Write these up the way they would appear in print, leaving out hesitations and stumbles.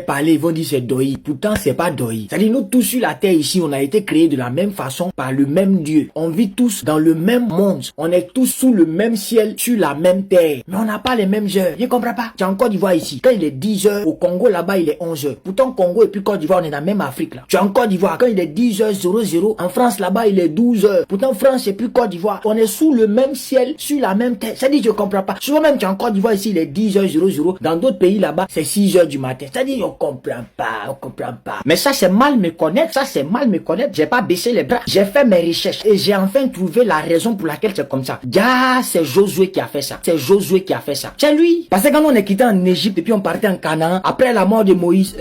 Parler, ils vont dire c'est Doi. Pourtant, c'est pas Doi. C'est-à-dire, nous tous sur la terre ici, on a été créés de la même façon par le même Dieu. On vit tous dans le même monde. On est tous sous le même ciel, sur la même terre. Mais on n'a pas les mêmes heures. Je comprends pas. Tu es en Côte d'Ivoire ici. Quand il est 10 heures, au Congo, là-bas, il est 11 heures. Pourtant, Congo et puis Côte d'Ivoire, on est dans la même Afrique, là. Tu es en Côte d'Ivoire. Quand il est 10 heures 00, en France, là-bas, il est 12 heures. Pourtant, France et puis Côte d'Ivoire, on est sous le même ciel, sur la même terre. C'est-à-dire, je comprends pas. Souvent même, tu es en Côte d'Ivoire ici, il est 10 heures 00. Dans d'autres pays, là-bas, c'est 6 heures du matin. C'est-à-dire, on comprend pas, on comprend pas. Mais ça, c'est mal me connaître. Ça, c'est mal me connaître. J'ai pas baissé les bras. J'ai fait mes recherches et j'ai enfin trouvé la raison pour laquelle c'est comme ça. Ah, c'est Josué qui a fait ça. C'est Josué qui a fait ça. C'est lui. Parce que quand on est quitté en Égypte et puis on partait en Canaan, après la mort de Moïse,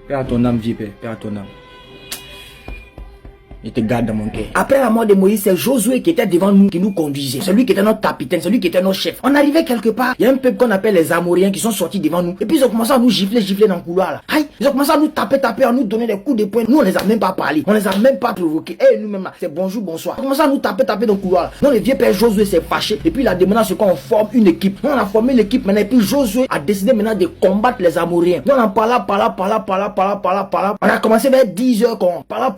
Père à ton âme, vieux père. Père à ton âme. Je te garde dans mon cœur. Après la mort de Moïse, c'est Josué qui était devant nous, qui nous conduisait. Celui qui était notre capitaine, celui qui était notre chef. On arrivait quelque part. Il y a un peuple qu'on appelle les Amoriens qui sont sortis devant nous. Et puis ils ont commencé à nous gifler dans le couloir là. Aïe, ils ont commencé à nous taper, à nous donner des coups de poing. Nous on les a même pas parlé. On les a même pas provoqués. Et nous-mêmes là, c'est bonjour, bonsoir. Ils ont commencé à nous taper dans le couloir là. Non, le vieux père Josué s'est fâché. Et puis il a demandé à ce qu'on forme une équipe. Nous on a formé l'équipe maintenant. Et puis Josué a décidé maintenant de combattre les Amoriens. Nous on en parla. On a commencé vers 10 heures qu'on parla.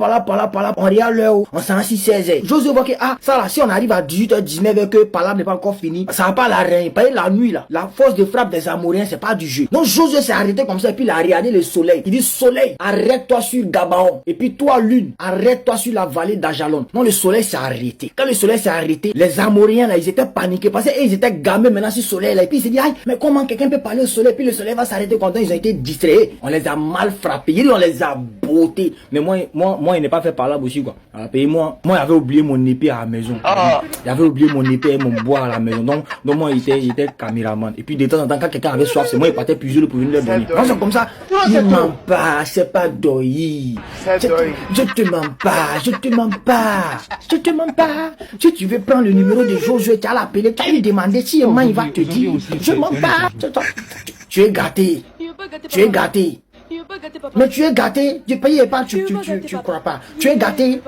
On regarde l'heure. On s'en assis 16 heures. Josué voit que, ça là, si on arrive à 18h, 19h, que par là n'est pas encore fini, ça va pas la reine. Parce que la nuit là, la force de frappe des Amoriens, c'est pas du jeu. Donc Josué s'est arrêté comme ça, et puis il a regardé le soleil. Il dit, soleil, arrête-toi sur Gabaon. Et puis toi, lune, arrête-toi sur la vallée d'Ajalon. Non, le soleil s'est arrêté. Quand le soleil s'est arrêté, les Amoriens là, ils étaient paniqués parce qu'ils étaient gamés maintenant sur le soleil là. Et puis ils se dit, aïe, mais comment quelqu'un peut parler au soleil, puis le soleil va s'arrêter quand ils ont été distraits. On les a mal frappés, on les a bottés. Mais moi, il n'est pas fait par là aussi quoi. Alors, moi, j'avais oublié mon épée à la maison. J'avais oublié mon épée et mon bois à la maison. Donc moi, il était caméraman. Et puis, de temps en temps, quand quelqu'un avait soif, c'est moi, il partait puiser pour venir leur donner. Non, c'est comme ça. Ne mens pas, c'est pas Doi. Je te mens pas. Si tu veux prendre le numéro de Josué, tu as l'appelé, tu as lui demandé si il va te dire. Je mens pas. Tu es gâté. Mais tu es gâté, tu payes pas, tu crois pas. Tu es gâté.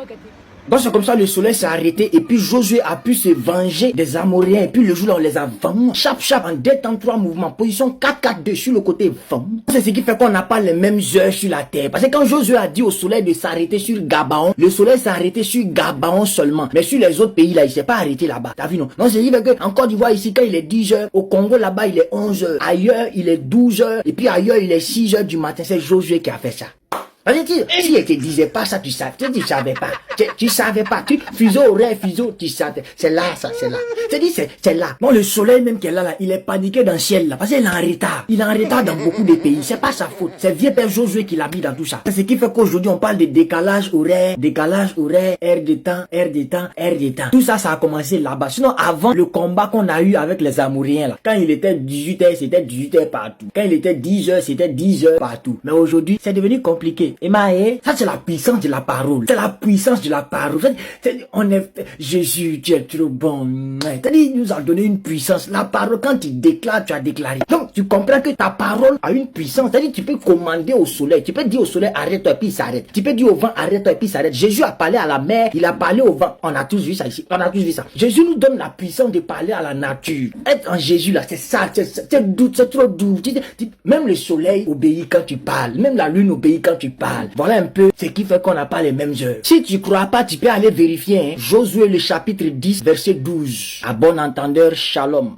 Donc c'est comme ça le soleil s'est arrêté et puis Josué a pu se venger des Amoriens et puis le jour là on les a vendus. Chap en 2 temps 3 mouvements, position 4-4-2 sur le côté vent. C'est ce qui fait qu'on n'a pas les mêmes heures sur la terre. Parce que quand Josué a dit au soleil de s'arrêter sur Gabaon, le soleil s'est arrêté sur Gabaon seulement. Mais sur les autres pays là, il s'est pas arrêté là-bas. T'as vu non? Non, c'est vrai que en Côte d'Ivoire ici, quand il est 10 heures, au Congo là-bas il est 11 heures, ailleurs il est 12 heures et puis ailleurs il est 6 heures du matin. C'est Josué qui a fait ça. Si elle te disait pas ça, tu savais pas. Tu savais pas. Tu fuseau, tu savais. C'est là, ça, c'est là. C'est là. Bon, le soleil même qui est là, il est paniqué dans le ciel, là. Parce qu'il est en retard. Il est en retard dans beaucoup de pays. C'est pas sa faute. C'est vieux père Josué qui l'a mis dans tout ça. C'est ce qui fait qu'aujourd'hui, on parle de décalage horaire, air de temps. Tout ça, ça a commencé là-bas. Sinon, avant le combat qu'on a eu avec les Amoriens, là. Quand il était 18h, c'était 18h partout. Quand il était 10h, c'était 10h partout. Mais aujourd'hui, c'est devenu compliqué. Et ça c'est la puissance de la parole. C'est la puissance de la parole. Jésus, tu es trop bon. C'est-à-dire, il nous a donné une puissance. La parole, quand tu déclares, tu as déclaré. Donc, tu comprends que ta parole a une puissance. C'est-à-dire, tu peux commander au soleil. Tu peux dire au soleil, arrête-toi, et puis il s'arrête. Tu peux dire au vent, arrête-toi, et puis il s'arrête. Jésus a parlé à la mer, il a parlé au vent. On a tous vu ça ici. On a tous vu ça. Jésus nous donne la puissance de parler à la nature. Être en Jésus, là, c'est ça. C'est doux, c'est trop doux. Même le soleil obéit quand tu parles. Même la lune obéit quand tu parles. Voilà un peu ce qui fait qu'on n'a pas les mêmes heures. Si tu crois pas, tu peux aller vérifier. Josué le chapitre 10, verset 12. À bon entendeur, shalom.